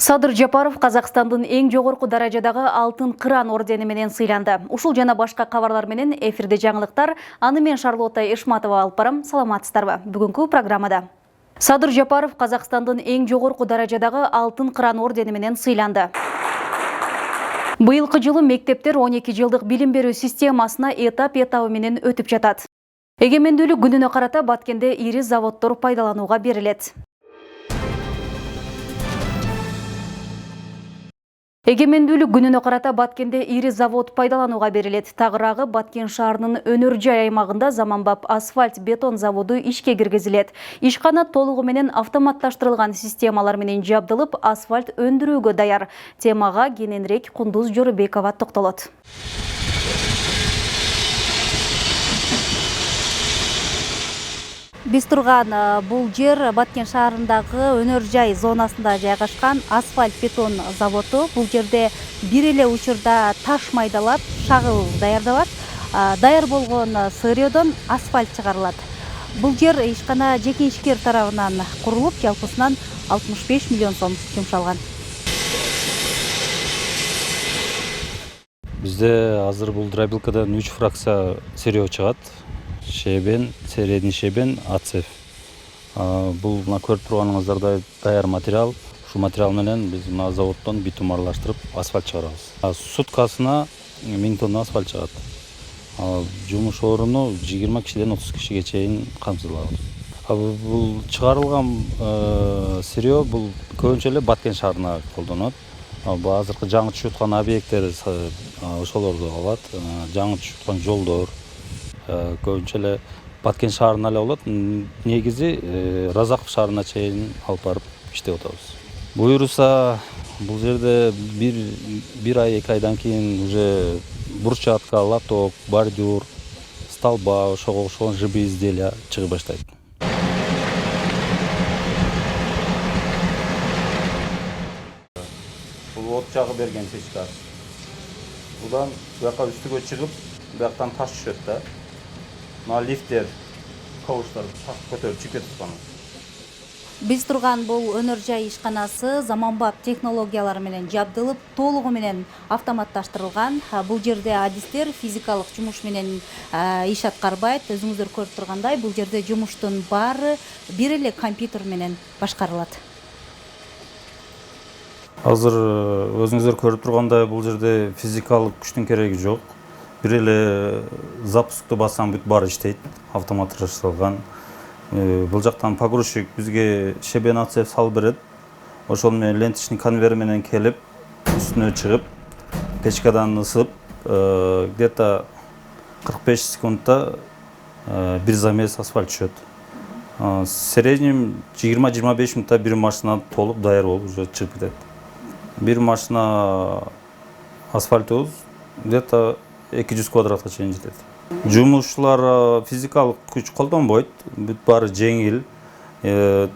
Садыр Жапаров Казакстандын эң жогорку даражадагы алтын кыран ордени менен сыйланды. Ушул жана башка кабарлар менен эфирде жаңылыктар. Аны мен Шарлотта Эшматова алып барам. Саламатсыздарбы? Бүгүнкү программада Садыр Жапаров Казакстандын эң жогорку даражадагы алтын кыран ордени менен сыйланды. Быйылкы жылы мектептер 12 жылдык билим берүү системасына этап-этабы менен өтүп жатат. Эгемендүүлүк күнүнө карата Баткенде ири заводдор пайдаланууга берилет. Эгемендүүлүк күнүнө карата Баткенде ири завод пайдаланууга берилет. Тагыраагы Баткен шаарынын өнөр жай аймагында заманбап асфальт бетон заводу ишке киргизилет. Ишкана толугу менен автоматташтырылган системалар менен жабдылып, асфальт өндүрүүгө даяр. Темага кененирээк Кундуз Жорубекова токтолот. Биз турган бул жер Баткен шаарындагы өнөр жай зонасында жайгашкан асфальт бетон заводу. Бул жерде бир эле учурда таш майдалап, шагыл даярдалат. Даяр болгон сырьёдон асфальт чыгарылат. Бул жер ишкана жеке ишкер тарабынан курулуп, жалпысынан 65 миллион сом жумшалган. Бизде азыр бул дробилкадан 3 фракция сырьё чыгат. Шебен, средний шебен, ацеф. Бул көрүп турганыңыздардай даяр материал. Ушул материал менен биз мына заводдон битум аралаштырып асфальт чыгарабыз. Суткасына 1000 тонна асфальт чыгат. Жумуш орunu 20 кишиден 30 кишиге чейин камсыздалабыз. Бул чыгарылган сырьё бул көбүнчө эле Баткен шаарына колдонулат. Азыркы жаңы түшүп аткан объекттер ошолорду алат. Жаңы түшүп аткан жолдор көбүнчө эле Баткен шаарына эле болот. Негизи Разаков шаарына чейин алып барып иштеп атабыз. Буюрса, бул жерде бир ай, 2 айдан кийин уже брусчатка, лоток, бордюр, столба, ошого окшогон живые изделия чыгып баштайт. Бул от жагы берген печка. Будан буяка үстүгө чыгып, буяктан таш түшөт да. Мына лифтер, ковуштар таш көтөрүп чыгып кетип. Биз турган бул өнөр жай ишканасы заманбап технологиялар менен жабдылып, толугу менен автоматташтырылган. Бул жерде адистер физикалык жумуш менен иш аткарбайт. Өзүңүздөр көрүп тургандай, бул жерде жумуштун баары бир эле компьютер менен башкарылат. Азыр өзүңүздөр көрүп тургандай, бул жерде физикалык күчтүн кереги жок. Бир эле запускту бассаң бүт баары иштейт, автоматташтырылган. Бул жактан погрузчик бизге шебен ацеф салып берет. Ошол менен ленточный конвейер менен келип, үстүнө чыгып, печкадан ысып, где-то 45 секундта бир замес асфальт түшөт. В среднем 20-25 минутта бир машина толуп даяр болуп уже чыгып кетет. Бир машина асфальтыбыз где-то 200 квадратка чейин жетет. Жумушчулар физикалык күч колдонбойт, бүт баары жеңил,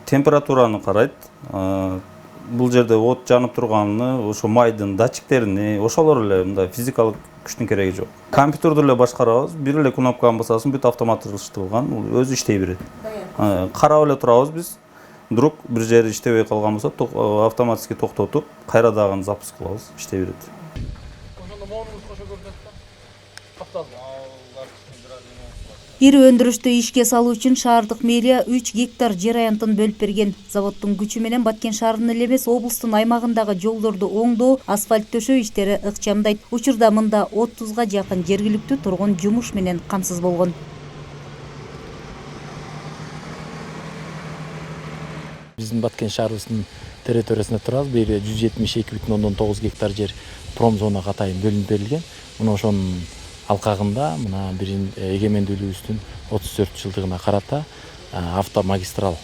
температураны карайт. Бул жерде от жанып турганын, ошо майдын датчиктерини, ошолор эле мындай физикалык күчтүн кереги жок. Компьютерди эле башкарабыз, бир эле кнопканы басасың, бүт автоматташтырылган, өзү иштей берет. Карап эле турабыз биз. Вдруг бир жери иштебей калган болсо, автоматически токтотуп, кайра дагы запуск кылабыз, иштей берет. Ири өндүрүштү ишке салуу үчүн шаардык мэрия 3 гектар жер аянтын бөлүп берген. Заводдун күчү менен Баткен шаарынын эле эмес, облустун аймагындагы жолдорду оңдоо, асфальт төшөө иштери ыкчамдайт. Учурда мында 30га жакын жергиликтүү тургун жумуш менен камсыз болгон. Биздин Баткен шаарыбыздын территориясында турабыз. Бери 172,9 гектар жер промзонага атайын бөлүнүп берилген. Мына ошонун алкагында мына бир эгемендүүлүгүбүздүн 34 жылдыгына карата автомагистрал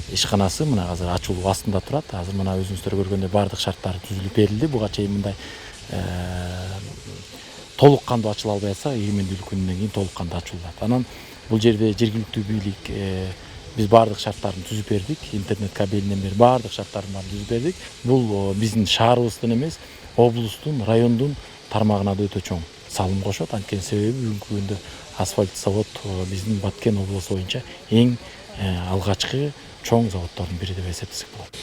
ишканасы мына азыр ачылуу астында турат. Азыр мына өзүңүздөр көргөндөй баардык шарттар түзүлүп берилди. Буга чейин мындай толук кандуу ачыла албай атса, эгемендүүлүк күнүнөн кийин толук кандуу ачылат. Анан бул жерде жергиликтүү бийлик биз баардык шарттарын түзүп бердик. Интернет кабелинен бери баардык шарттарын түзүп бердик. Бул биздин шаарыбыздын эмес, облустун, райондун тармагына да өтө чоң салым кошот. Анткени себеби бүгүнкү күндө асфальт завод биздин Баткен облусу боюнча эң алгачкы чоң заводдордун бири деп эсептесек болот.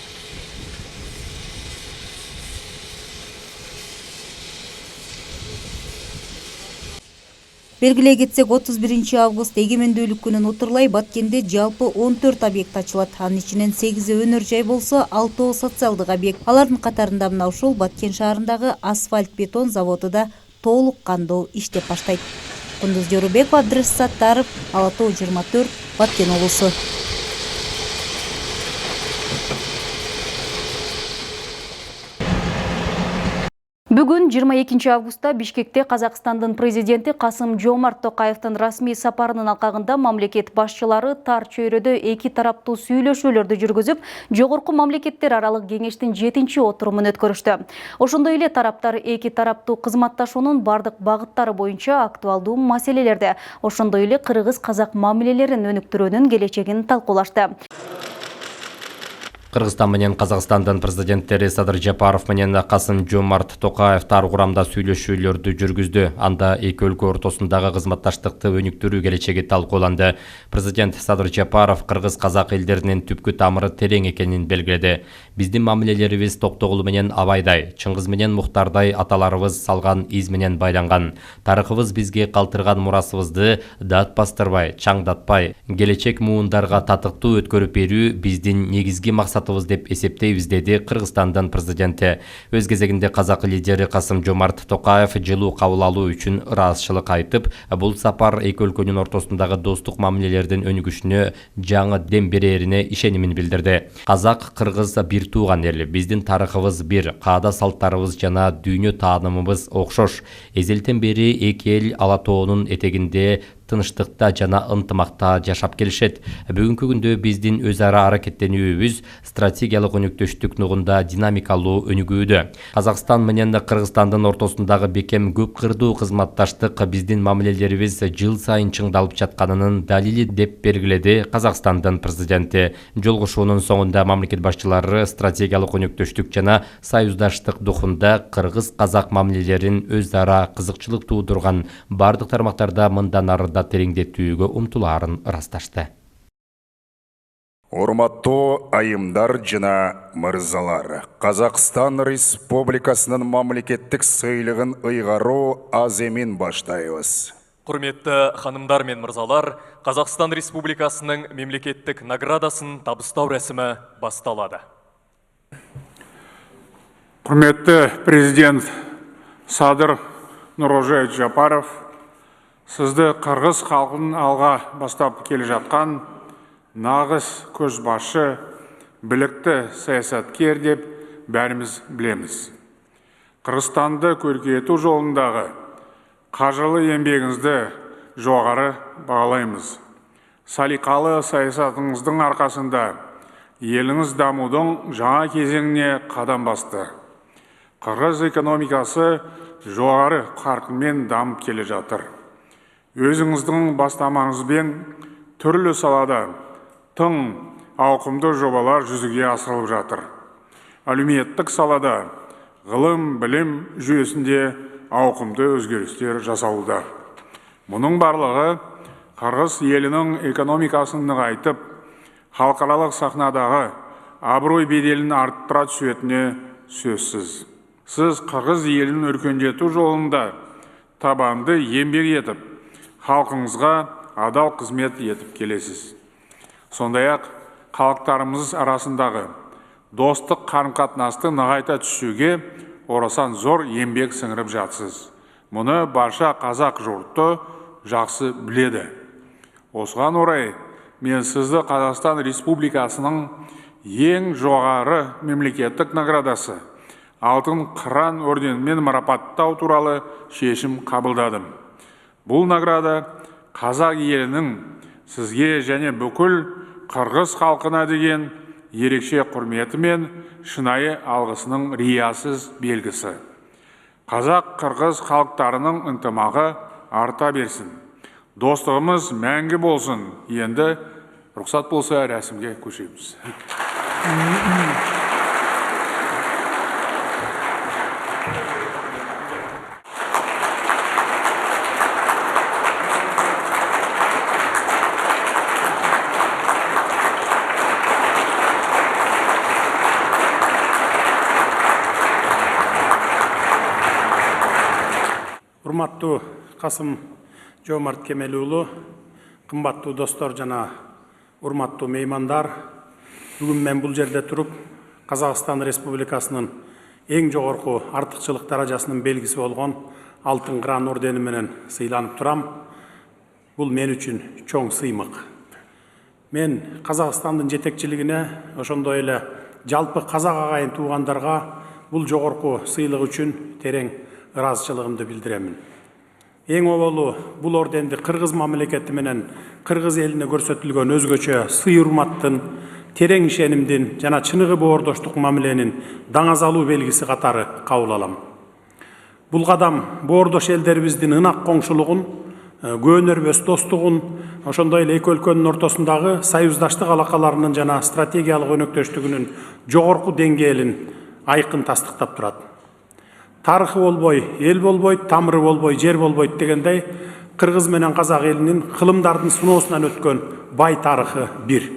Белгилей кетсек, 31 август эгемендүүлүк күнүн утурлай Баткенде жалпы 14 объект ачылат. Анын ичинен 8-и өнөр жай болсо, 6-ы социалдык объект. Алардын катарында мына ушул Баткен шаарындагы асфальт бетон заводу да толук кандуу иштеп баштайт. Кундуз Жорубекова, Абдрес Саттаров, Ала Тоо 24, Баткен облусу. Бүгүн 22 августта Бишкекте Казакстандын президенти Касым-Жомарт Токаевдин расмий сапарынын алкагында мамлекет башчылары тар чөйрөдө эки тараптуу сүйлөшүүлөрдү жүргүзүп, жогорку мамлекеттер аралык кеңештин 7-чи отурумун өткөрүштү. Ошондой эле тараптар эки тараптуу кызматташуунун бардык багыттары боюнча актуалдуу маселелерди, ошондой эле кыргыз-казак мамилелерин өнүктүрүүнүн келечегин талкуулашты. Кыргызстан менен Казакстандын президенттери Садыр Жапаров менен Касым-Жомарт Токаев тар курамда сүйлөшүүлөрдү жүргүздү. Анда эки өлкө ортосундагы кызматташтыкты өнүктүрүү келечеги талкууланды. Президент Садыр Жапаров кыргыз-казак элдеринин түпкү тамыры терең экенин белгиледи. Биздин мамилелерибиз Токтогул менен Абайдай, Чыңгыз менен Мухтардай аталарыбыз салган из менен байланган. Тарыхыбыз бизге калтырган мурасыбызды датпастырбай, чаңдатпай, келечек муундарга татыктуу өткөрүп берүү биздин негизги максат деп эсептейбиз, деди Кыргызстандын президенти. Өз кезегинде казак лидери Касым-Жомарт Токаев жылуу кабыл алуу үчүн ыраазычылык айтып, бул сапар эки өлкөнүн ортосундагы достук мамилелердин өнүгүшүнө жаңы дем берерине ишенимин билдирди. Казак, кыргыз бир тууган эл, биздин тарыхыбыз бир, каада салттарыбыз жана дүйнө таанымыбыз окшош. Эзелтен бери эки эл Ала тоонун этегинде тыныштыкта жана ынтымакта жашап келишет. Бүгүнкү күндө биздин өз ара аракеттенүүбүз стратегиялык өнүктүштүк нугунда динамикалуу өнүгүүдө. Казакстан менен Кыргызстандын ортосундагы бекем көп кырдуу кызматташтык биздин мамилелерибиз жыл сайын чыңдалып жатканынын далили деп белгиледи Казакстандын президенти. Жолугушуунун соңунда мамлекет башчылары стратегиялык өнүктүштүк жана союздаштык духунда кыргыз-казак мамилелерин өз ара кызыкчылык туудурган бардык тармактарда мындан ары тереңдетүүгө умтулаарын ырасташты. Урматтуу айымдар жана мырзалар, Казакстан Республикасынын мамлекеттик сыйлыгын ыйгаруу аз эмин баштайбыз. Құрметті ханымдар мен мырзалар, Қазақстан Республикасының мемлекеттік наградасын табыстау рәсімі басталады. Құрметті президент Садыр Нұрожай Жапаров, сізді қырғыз халқының алға бастап келе жатқан нағыз көшбасшы, білікті саясаткер деп бәріміз білеміз. Қырғызстанды көркейту жолындағы қажырлы еңбегіңізді жоғары бағалаймыз. Салиқалы саясатыңыздың арқасында еліңіз дамудың жаңа кезеңіне қадам басты. Қырғыз экономикасы жоғары қарқынмен дамып келе жатыр. Өзіңіздің бастамаңызбен түрлі салада тың ауқымды жобалар жүзеге асырылып жатыр. Әлеуметтік салада ғылым, білім жүйесінде ауқымды өзгерістер жасалуда. Мұның барлығы Қырғыз елінің экономикасын нығайтып, халықаралық сахнадағы абырой беделін арттыра түсетіне сөзсіз. Сіз Қырғыз елін өркендету жолында табанды еңбек етіп, халқыңызға адал қызмет етіп келесіз. Сондай-ақ халықтарымыз арасындағы достық қарым-қатынасты нығайта түсуге орасан зор еңбек сіңіріп жатсыз. Мұны барша қазақ жұрты жақсы біледі. Осыған орай мен сізді Қазақстан Республикасының ең жоғары мемлекеттік наградасы Алтын Қыран орденімен марапаттау туралы шешім қабылдадым. Бұл награда қазақ елінің сізге және бүкіл қырғыз халқына деген ерекше құрметі мен шынайы алғысының риясыз белгісі. Қазақ-қырғыз халықтарының ынтымағы арта берсін. Достығымыз мәңгі болсын. Енді рұқсат болса рәсімге көшеміз. Урматтуу Касым Жомарт Кемелұлы, қымбаттуу достор жана урматтуу меймандар, бүгүн мен бул жерде туруп Қазақстан Республикасынын эң жогорку артыкчылык даражасынын белгиси болгон Алтын Кыран ордени менен сыйланып турам. Бул мен үчүн чоң сыймык. Мен Қазақстандын жетекчилигине, ошондой эле жалпы казак агайын туугандарга бул жогорку сыйлык үчүн терең ыраазычылыгымды билдиремин. Эң оболу бул орденди Кыргыз мамлекети менен Кыргыз элине көрсөтүлгөн өзгөчө сый-урматтын, терең ишенимдин жана чыныгы боордоштук мамиленин даңазалуу белгиси катары кабыл алам. Бул кадам боордош элдерибиздин ынак коңшулугун, көөнөрбөс достугун, ошондой эле эки өлкөнүн ортосундагы союздаштык алакаларынын жана стратегиялык өнөктөштүгүнүн жогорку деңгээлин айкын тастыктап турат. Тарыхы болбой, эл болбойт, тамыры болбой, жер болбойт дегендей, Кыргыз менен казак элинин кылымдардын сыноосунан өткөн бай тарыхы бир.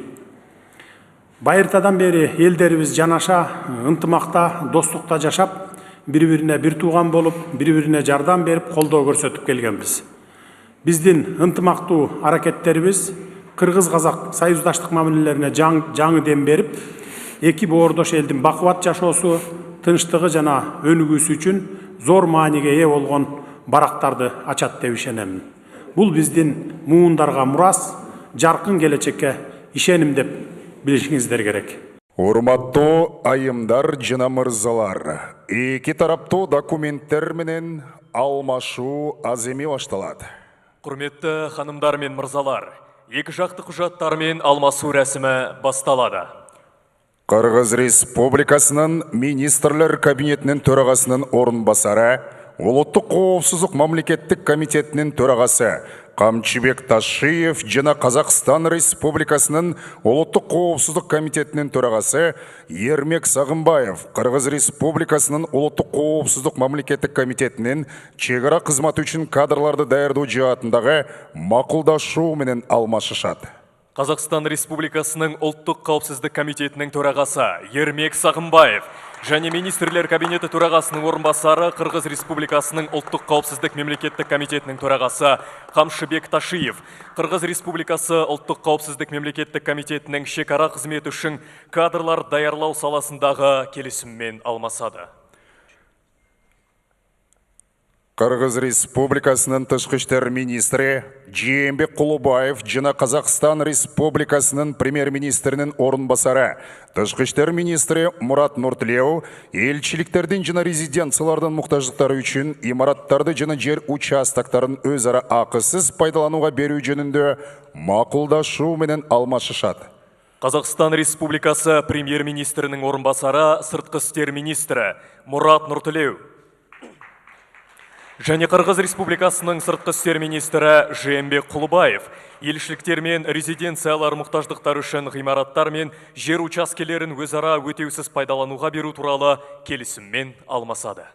Байыртадан бери элдерибиз жанаша, ынтымакта, достукта жашап, бири-бирине бир тууган болуп, бири-бирине жардам берип, колдоо көрсөтүп келгенбиз. Биздин ынтымактуу аракеттерибиз Кыргыз-казак союздаштык мамилелерине жаңы дем берип, эки боордош элдин бакубат жашоосу, тынчтыгы жана өнүгүүсү үчүн зор мааниге ээ болгон барактарды ачат деп ишенемин. Бул биздин муундарга мурас, жаркын келечекке ишеним деп билишиңиздер керек. Урматтуу айымдар жана мырзалар, эки тараптуу документтер менен алмашуу аземи башталат. Құрметті ханымдар мен мырзалар, екі жақты құжаттар мен алмасу рәсімі басталады. Кыргыз Республикасынын Министрлер Кабинетинин төрагасынын орунбасары, Улуттук коопсуздук мамлекеттик комитетинин төрагасы Камчыбек Ташиев жана Казакстан Республикасынын Улуттук коопсуздук комитетинин төрагасы Ермек Сагынбаев Кыргыз Республикасынын Улуттук коопсуздук мамлекеттик комитетинин чек ара кызматы үчүн кадрларды даярдоо жаатындагы макулдашуу менен алмашышат. Қазақстан Республикасының ұлттық қауіпсіздік комитетінің төрағасы Ермек Сағынбаев және Министрлер кабинеті төрағасының орынбасары Қырғыз Республикасының ұлттық қауіпсіздік мемлекеттік комитетінің төрағасы Камшыбек Ташиев Қырғыз Республикасы ұлттық қауіпсіздік мемлекеттік комитетінің шекара қызметі үшін кадрлар даярлау саласындағы келісіммен алмасады. Кыргыз Республикасынын тышкы иштер министри Жээнбек Кулубаев жана Казакстан Республикасынын премьер-министринин орунбасары тышкы иштер министри Мурат Нуртулеу элчиликтердин жана резиденциялардын муктаждыктары үчүн имараттарды жана жер участоктарын өз ара акысыз пайдаланууга берүү жөнүндө макулдашуу менен алмашышат. Қазақстан Республикасы премьер-министрінің орынбасары сыртқы істер министрі Мурат Нуртулеу және Қырғыз Республикасының сыртқы істер министрі Жээнбек Кулубаев елшіліктер мен резиденциялар мұқтаждықтар үшін ғимараттар мен жер учаскелерін өзара өтеусіз пайдалануға беру туралы келісіммен алмасады.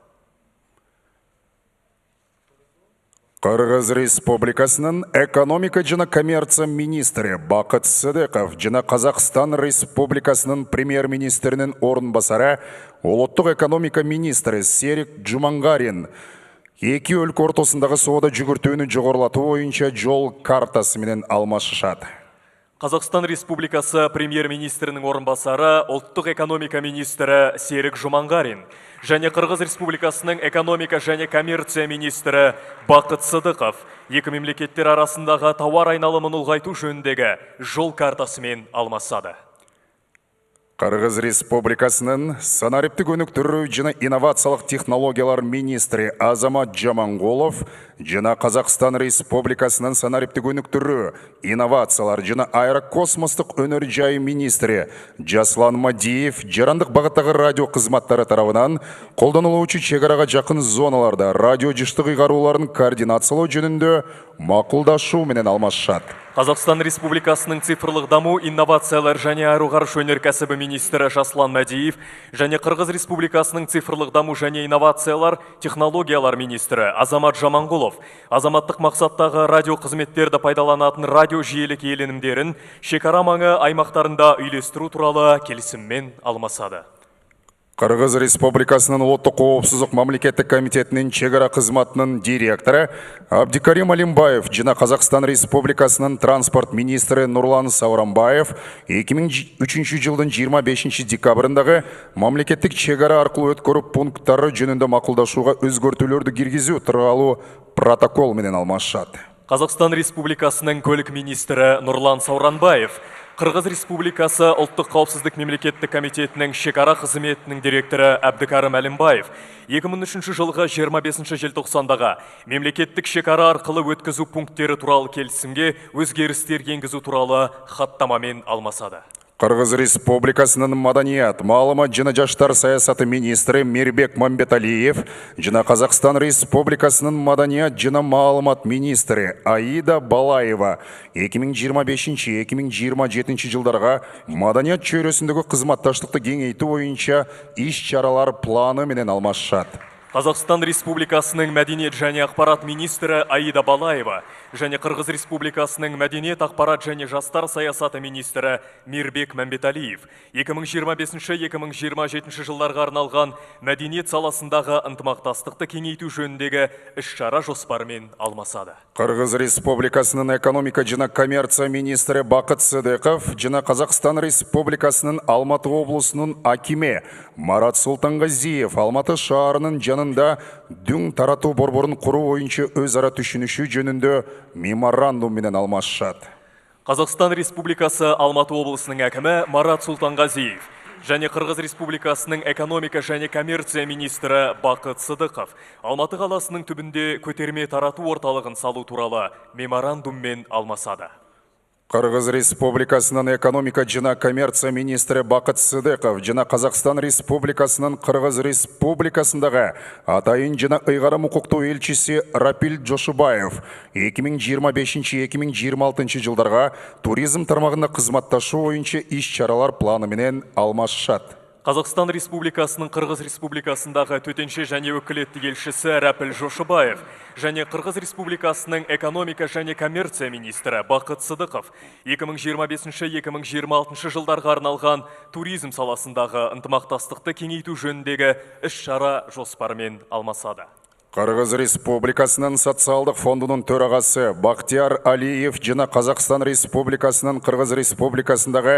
Кыргыз Республикасынын экономика жана коммерция министри Бакыт Сыдыков жана Казакстан Республикасынын премьер-министринин орунбасары улуттук экономика министри Серик Жумангарин эки өлкө ортосундагы соода жүгүртүүнү жогорулатуу боюнча жол картасы менен алмашышат. Қазақстан Республикасы премьер-министрінің орынбасары ұлттық экономика министрі Серик Жумангарин және Қырғыз Республикасының экономика және коммерция министрі Бакыт Сыдыков екі мемлекеттер арасындағы тауар айналымын ұлғайту жөніндегі жол картасымен алмасады. Кыргыз Республикасынын санариптик өнүктүрүү жана инновациялык технологиялар министри Азамат Жаманголов жана Казакстан Республикасынын санариптик өнүктүрүү, инновациялар жана аэрокосмостук өнөр жай министри Жаслан Мадиев жарандык багыттагы радио кызматтары тарабынан колдонулуучу чек арага жакын зоналарда радио жыштык ыйгарууларын координациялоо жөнүндө макулдашуу менен алмашышат. Қазақстан Республикасының цифрлық даму, инновациялар және аэроғарыш өнеркәсібі министрі Жаслан Мадиев және Қырғыз Республикасының цифрлық даму және инновациялар, технологиялар министрі Азамат Жаманголов азаматтық мақсаттағы радио қызметтерді пайдаланатын радио жиелік иеленімдерін шекара маңы аймақтарында үйлестіру туралы келісіммен алмасады. Қырғыз Республикасының ұлттық қауіпсіздік мемлекеттік комитетінің чегара қызматының директоры Абдикарим Алимбаев жана Қазақстан Республикасының транспорт министрі Нурлан Сауранбаев 2003 жылдың 25 декабрындағы мемлекеттік чегара арқылы өткөрүү пункттары жөнүндө макулдашууга өзгөртүүлөрдү киргизүү тууралуу протокол менен алмашат. Қазақстан Республикасының көлік министрі Нурлан Сауранбаев Қырғыз Республикасы ұлттық қауіпсіздік мемлекеттік комитетінің шекара қызметінің директоры Абдикарим Алимбаев 2003 жылғы 25 желтоқсандағы мемлекеттік шекара арқылы өткізу пункттері туралы келісімге өзгерістер енгізу туралы хаттамамен алмасады. Қырғыз Республикасының маданият, маалымат жана жаштар саясаты министрі Мирбек Мамбеталиев жана Қазақстан Республикасының маданият жана маалымат министрі Аида Балаева 2025-2027 жылдарға маданият чөйрөсүндөгү кызматташтыкты кеңейтүү боюнча иш-чаралар планы менен алмашат. Қазақстан Республикасының мәдениет және ақпарат министрі Аида Балаева және Қырғыз Республикасының мәдениет, ақпарат және жастар саясаты министрі Мирбек Мамбеталиев 2025-2027 жылдарға арналған мәдениет саласындағы ынтымақтастықты кеңейту жөніндегі іс-шара жоспарымен алмасады. Қырғыз Республикасының экономика жана коммерция министрі Бақыт Сыдықов жана Қазақстан Республикасының Алматы облысының акиме Марат Султанғазиев Алматы шаарынын жанында дүң таратуу борборун куруу боюнча өз ара түшүнүшүү жөнүндө меморандум менен алмашат. Қазақстан Республикасы Алматы облысының әкімі Марат Султанғазиев және Қырғыз Республикасының экономика және коммерция министрі Бақыт Сыдықов Алматы қаласының түбінде көтерме тарату орталығын салу туралы меморандуммен алмасады. Қырғыз Республикасының экономика жана коммерция министрі Бақыт Сыдықов жана Қазақстан Республикасының Қырғыз Республикасындағы атайын жана ыйгарым укуктуу элчиси Рапил Жошубаев 2025-2026 жылдарға туризм тармагында кызматташуу боюнча иш-чаралар планы менен алмашат. Қазақстан Республикасының Қырғыз Республикасындағы төтенше және өкілетті елшісі Рапил Жошубаев және Қырғыз Республикасының экономика және коммерция министрі Бақыт Сыдықов 2025-2026 жылдарға арналған туризм саласындағы ынтымақтастықты кеңейту жөніндегі іс-шара жоспарымен алмасады. Қырғыз Республикасының социалдық фондының төрағасы Бақтияр Алиев жана Қазақстан Республикасының Қырғыз Республикасындағы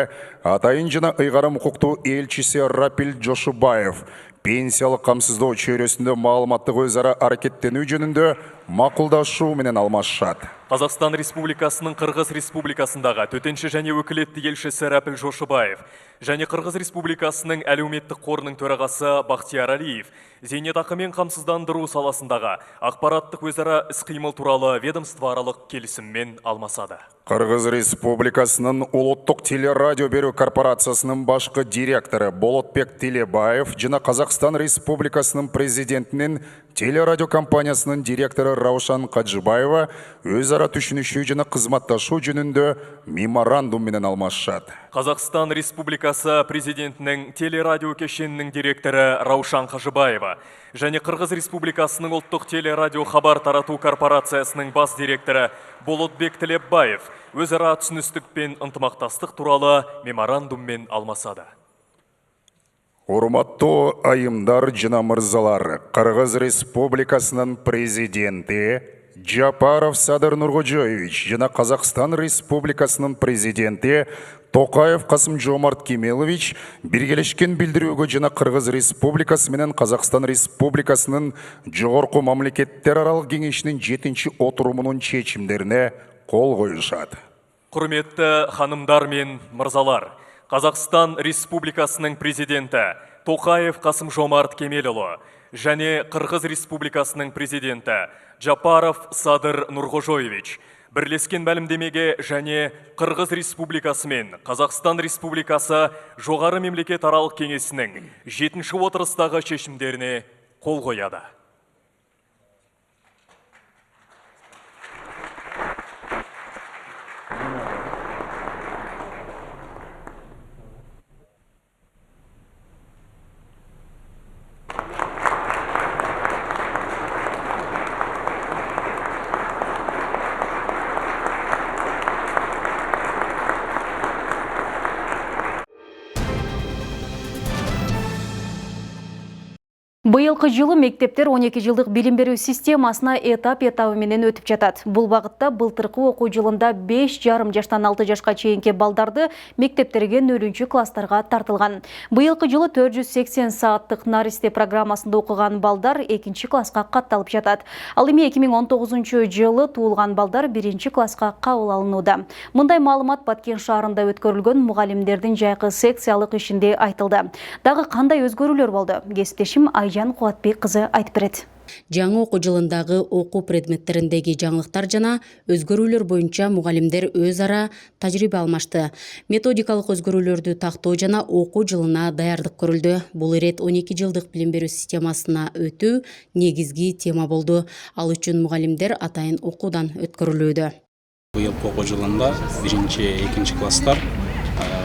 атайын жана ыйгарым укуктуу элчиси Рапил Жошубаев пенсиялык камсыздоо чөйрөсүндө маалыматтык өз ара аракеттенүү жөнүндө макулдашуу менен алмашат. Қазақстан Республикасының Қырғыз Республикасындағы төтенше және өкілетті елшісі Рапил Жошубаев және Қырғыз Республикасының әлеуметтік қорының төрағасы Бақтияр Алиев зейнетақы мен қамсыздандыру саласындағы ақпараттық өзара іс-қимыл туралы ведомствоаралық келісіммен алмасады. Қырғыз Республикасының Улуттук телерадио берүү корпорациясының башкы директоры Болотбек Телебаев жана Қазақстан Республикасының президентінің телерадио компаниясының директоры Раушан Қаджыбаева өз ара түшүнүшүү жана кызматташуу жөнүндө меморандум менен алмашат. Қазақстан Республикасы президентінің телерадио кешенінің директоры Раушан Қажыбаева және Қырғыз Республикасының ұлттық телерадио хабар тарату корпорациясының бас директоры Болотбек Телебаев өзара түсіністік пен ынтымақтастық туралы меморандуммен алмасады. Урматтуу айымдар жана мырзалар, Кыргыз Республикасынын президенти Жапаров Садыр Нуркожоевич жана Қазақстан Республикасынын президенти Токаев Касым-Жомарт Кемелович биргелешкен билдирүүгө жана Кыргыз Республикасы менен Қазақстан Республикасынын жогорку мамлекеттер аралык кеңешинин 7-чи отурумунун чечимдерине кол коюшат. Құрметті ханымдар мен мырзалар, Қазақстан Республикасының президенті Токаев Касым-Жомарт Кемелұлы және Қырғыз Республикасының президенті Жапаров Садыр Нуркожоевич бірлескен мәлімдемеге және Қырғыз Республикасы мен Қазақстан Республикасы жоғары мемлекет аралық кеңесінің 7-ші отырыстағы шешімдеріне қол қояды. Быйылкы жылы мектептер 12 жылдык билим берүү системасына этап-этабы менен өтүп жатат. Бул багытта былтыркы окуу жылында 5,5 жаштан 6 жашка чейинки балдарды мектептерге 0 класстарга тартылган. Быйылкы жылы 480 сааттык наристе программасында окуган балдар 2 класска катталып жатат. Ал эми 2019 жылы туулган балдар 1 класска кабыл алынууда. Мындай маалымат Баткен шаарында өткөрүлгөн мугалимдердин жайкы секциялык ишинде айтылды. Дагы кандай өзгөрүүлөр болду? Кесиптешим Айжан Кубатбек кызы айтып берет. Жаңы окуу жылындагы окуу предметтериндеги жаңылыктар жана өзгөрүүлөр боюнча мугалимдер өз ара тажрыйба алмашты. Методикалык өзгөрүүлөрдү тактоо жана окуу жылына даярдык көрүлдү. Бул ирет 12 жылдык билим берүү системасына өтүү негизги тема болду. Ал үчүн мугалимдер атайын окуудан өткөрүлүүдө. Быйылкы окуу жылында 1-2 класстар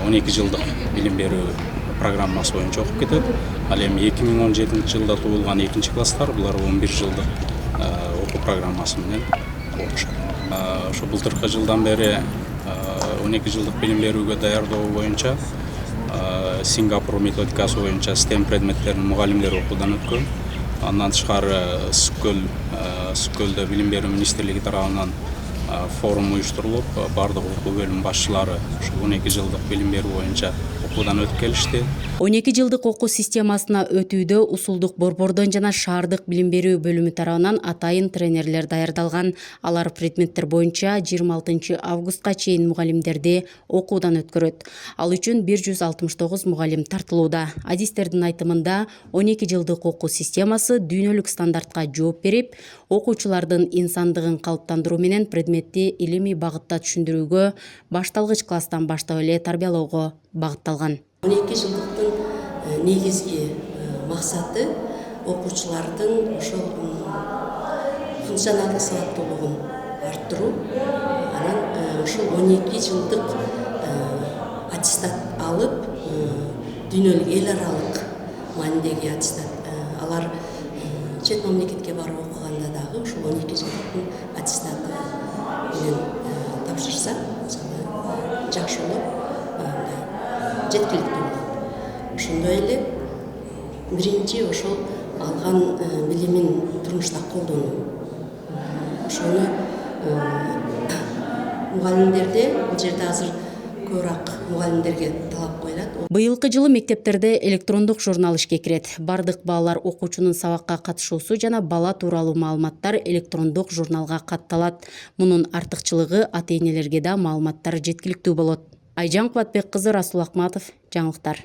12 жылдык билим берүү программасы боюнча окуп кетет. Ал эми 2017 жылда туулган 2 класстар булар 11 жылдык окуу программасы менен окушат. Ошо былтыркы жылдан бери 12 жылдык билим берүүгө даярдоо боюнча Сингапур методикасы боюнча STEM предметтерин мугалимдер окуудан өткөн. Андан тышкары Сүккөлдө билим берүү министрлиги тарабынан форум уюштурулуп, бардык окуу бөлүм башчылары ушул 12 жылдык билим берүү боюнча окуудан өтүп келишти. 12 жылдык окуу системасына өтүүдө Усулдук борбордон жана шаардык билим берүү бөлүмү тарабынан атайын тренерлер даярдалган. Алар предметтер боюнча 26 августка чейин мугалимдерди окуудан өткөрөт. Ал үчүн 169 мугалим тартылууда. Адистердин айтымында 12 жылдык окуу системасы дүйнөлүк стандартка жооп берип, окуучулардын инсандыгын калыптандыруу менен предметти илимий багытта түшүндүрүүгө, башталгыч класстан баштап эле тарбиялоого багытталган. 12 жылдыктын негизги максаты окуучулардын ошол функционалдык сабаттуулугун арттыруу. Анан ошол 12 жылдык аттестат алып, дүйнөлүк эл аралык маанидеги аттестат. Алар чет мамлекетке барып окуганда дагы ошол 12 жылдыктын аттестаты менен тапшырса, жакшы болот. Жеткиликтүү болот. Ошондой эле биринчи ошол алган билимин турмушта колдонуу. Ошону мугалимдерде бул жерде азыр көбүрөөк мугалимдерге талап коюлат. Быйылкы жылы мектептерде электрондук журнал ишке кирет. Бардык балалар окуучунун сабакка катышуусу жана бала тууралуу маалыматтар электрондук журналга катталат. Мунун артыкчылыгы ата-энелерге да маалыматтар жеткиликтүү болот. Айжан Кубатбек кызы, Расул Акматов, жаңылыктар.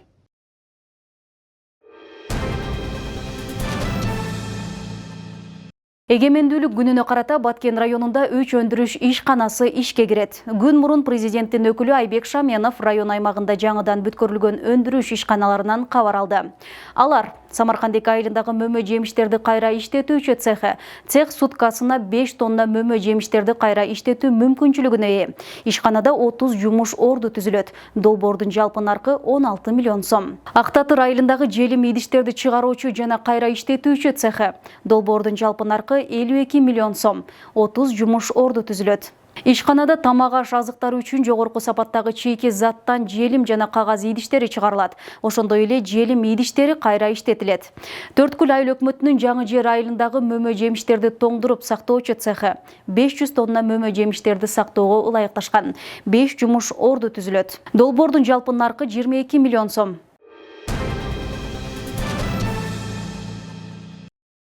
Эгемендүүлүк күнүнө карата Баткен районунда 3 өндүрүш ишканасы ишке кирет. Күн мурун президенттин өкүлү Айбек Шаменов район аймагында жаңыдан бүткөрүлгөн өндүрүш ишканаларынан кабар алды. Алар Самаркандек айылындагы мөмө жемиштерди кайра иштетүүчү цехи. Цех суткасына 5 тонна мөмө жемиштерди кайра иштетүү мүмкүнчүлүгүнө ээ. Ишканада 30 жумуш орду түзүлөт. Долбоордун жалпы наркы 16 миллион сом. Актатыр айылындагы желим идиштерди чыгаруучу жана кайра иштетүүчү цехи. Долбоордун жалпы наркы 52 миллион сом. 30 жумуш орду түзүлөт. Ишканада тамак аш азыктары үчүн жогорку сапаттагы чийки заттан желим жана кагаз идиштери чыгарылат. Ошондой эле желим идиштери кайра иштетилет. Төрткүл айыл өкмөтүнүн Жаңы Жер айылындагы мөмө жемиштерди тоңдуруп сактоочу цехи 500 тонна мөмө жемиштерди сактоого ылайыкташкан. 5 жумуш орду түзүлөт. Долбоордун жалпы наркы 22 миллион сом.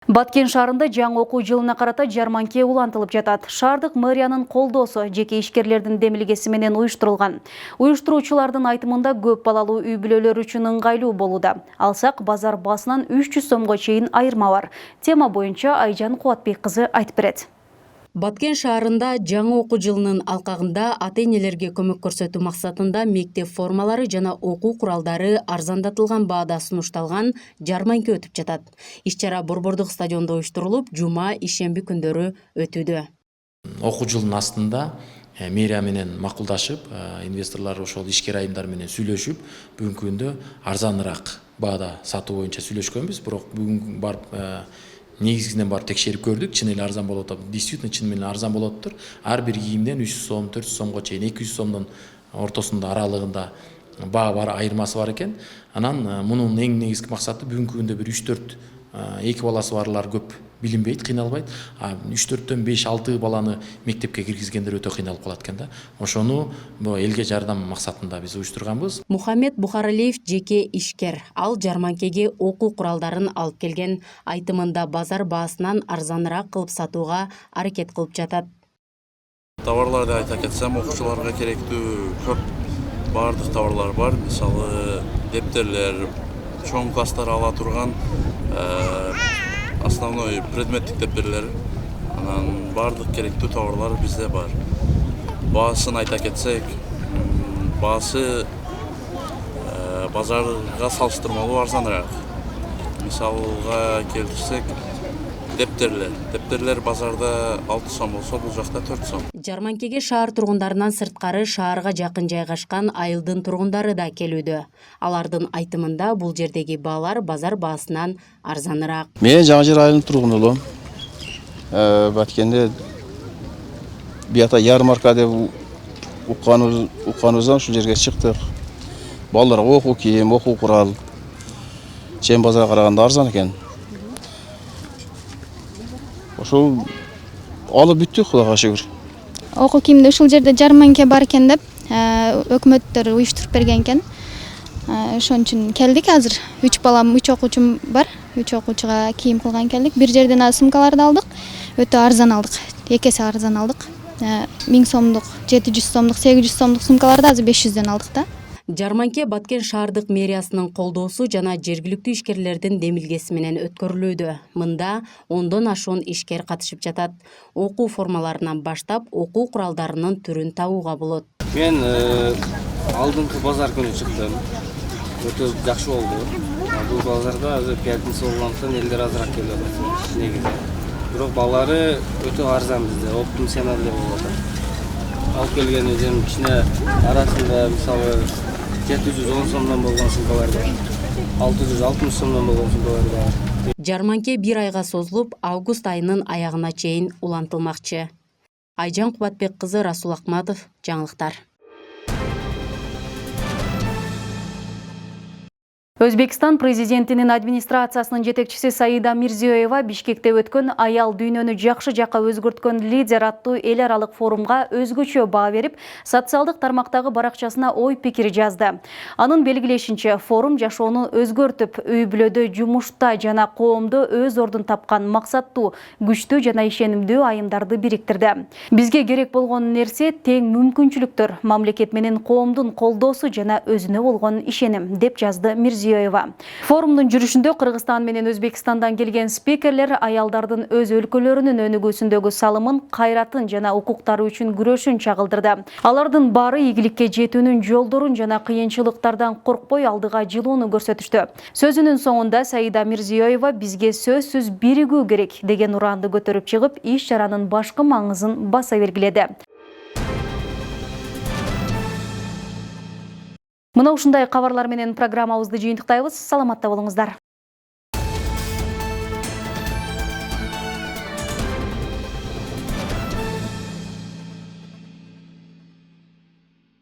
Баткен шаарында жаңы окуу жылына карата жарманке улантылып жатат. Шаардык мэриянын колдоосу жеке ишкерлердин демилгеси менен уюштурулган. Уюштуруучулардын айтымында көп балалуу үй бүлөлөр үчүн ыңгайлуу болууда. Алсак базар басынан 300 сомго чейин айырма бар. Тема боюнча Айжан Кубатбек кызы айтып берет. Баткен шаарында жаңы окуу жылынын алкагында ата-энелерге көмөк көрсөтүү максатында мектеп формалары жана окуу куралдары арзандатылган баада сунушталган жарманке өтүп жатат. Иш-чара Борбордук стадиондо уюштурулуп, жума, ишемби күндөрү өтүүдө. Окуу жылдын астында мэрия менен макулдашып, инвесторлор ошол ишкер айымдар менен сүйлөшүп, бүгүнкү күндө арзаныраак баада сатуу боюнча сүйлөшкөнбүз, бирок бүгүн барып негизинен барып текшерип көрдүк, чын эле арзан болот. Действительно чын менен арзан болоттур. Ар бир кийимден 300 сом, 400 сомго чейин, 200 сомдон ортосунда аралыгында баа бар, айырмасы бар экен. Анан мунун эң негизги максаты бүгүнкү күндө бир 3-4 эки баласы барлар көп билинбейт, кыйналбайт. 3-4-төн 5-6 баланы мектепке киргизгендер өтө кыйналып калат экен да. Ошону элге жардам максатында биз уюштурганбыз. Мухаммед Бухаралиев жеке ишкер. Ал жарманкеге окуу куралдарын алып келген, айтымында базар баасынан арзаныраак кылып сатууга аракет кылып жатат. Товарларды айта кетсем, окуучуларга керектүү көп бардык товарлар бар. Мисалы, дептерлер, чоң класстар ала турган основной предметтик дептерлер, анан бардык керектүү товарлар бизде бар. Баасын айта кетсек, баасы базарга салыштырмалуу арзаныраак. Мисалга келтирсек, Дептерлер базарда 6 сом болсо, бул жакта 4 сом. Жарманкеге шаар тургундарынан сырткары шаарга жакын жайгашкан айылдын тургундары да келүүдө. Алардын айтымында бул жердеги баалар базар баасынан арзаныраак. Мен жаңы жер айылынын тургуну болом. Баткенде бията ярмарка деп укканыбыздан ушул жерге чыктык. Балдарга окуу кийим, окуу курал чейин базарга караганда арзан экен. Ошол алып бүттүк, Кудайга шүгүр. Окуу кийимди ушул жерде жарманке бар экен деп өкмөттөр уюштуруп берген экен. Ошон үчүн келдик азыр. 3 балам, 3 окуучум бар. 3 окуучуга кийим кылган келдик. Бир жерден сумкаларды алдык. Өтө арзан алдык. Эки эсе арзан алдык. 1000 сомдук, 700 сомдук, 800 сомдук сумкаларды азыр 500дөн алдык да. Жарманке Баткен шаардык мэриясынын колдоосу жана жергиликтүү ишкерлердин демилгеси менен өткөрүлүүдө. Мында 10дон ашуун ишкер катышып жатат. Окуу формаларынан баштап окуу куралдарынын түрүн табууга болот. Мен алдыңкы базар күнү чыктым. Өтө жакшы болду. Бул базарда азыр пятница болгондуктан элдер азыраак келип атат негизи. Бирок балары өтө арзан бизде, оптум цена деп болот. Алып келген өзүм кичине арасында мисалы 710 сомдон болгон сумкалар бар. 660 сомдон болгон сумкалар бар. Жарманке 1 айга созулуп, август айынын аягына чейин улантылмакчы. Айжан Кубатбек кызы, Расул Акматов, жаңылыктар. Өзбекстан президентинин администрациясынын жетекчиси Саида Мирзиёева Бишкекте өткөн аял дүйнөнү жакшы жакка өзгөрткөн лидер аттуу эл аралык форумга өзгөчө баа берип, социалдык тармактагы баракчасына ой пикир жазды. Анын белгилешинче, форум жашоону өзгөртүп, үй бүлөдө, жумушта жана коомдо өз ордун тапкан максаттуу, күчтүү жана ишенимдүү айымдарды бириктирди. Бизге керек болгон нерсе тең мүмкүнчүлүктөр, мамлекет менен коомдун колдоосу жана өзүнө болгон ишеним, деп жазды Мирзиёева. Форумдун жүрүшүндө Кыргызстан менен Өзбекстандан келген спикерлер аялдардын өз өлкөлөрүнүн өнүгүүсүндөгү салымын, кайратын жана укуктары үчүн күрөшүн чагылдырды. Алардын баары ийгиликке жетүүнүн жолдорун жана кыйынчылыктардан коркпой алдыга жылууну көрсөтүштү. Сөзүнүн соңунда Саида Мирзиёева бизге сөзсүз биригүү керек деген ураанды көтөрүп чыгып, иш чаранын башкы маңызын баса белгиледи. Мына ушундай кабарлар менен программабызды жыйынтыктайбыз. Саламатта болуңуздар.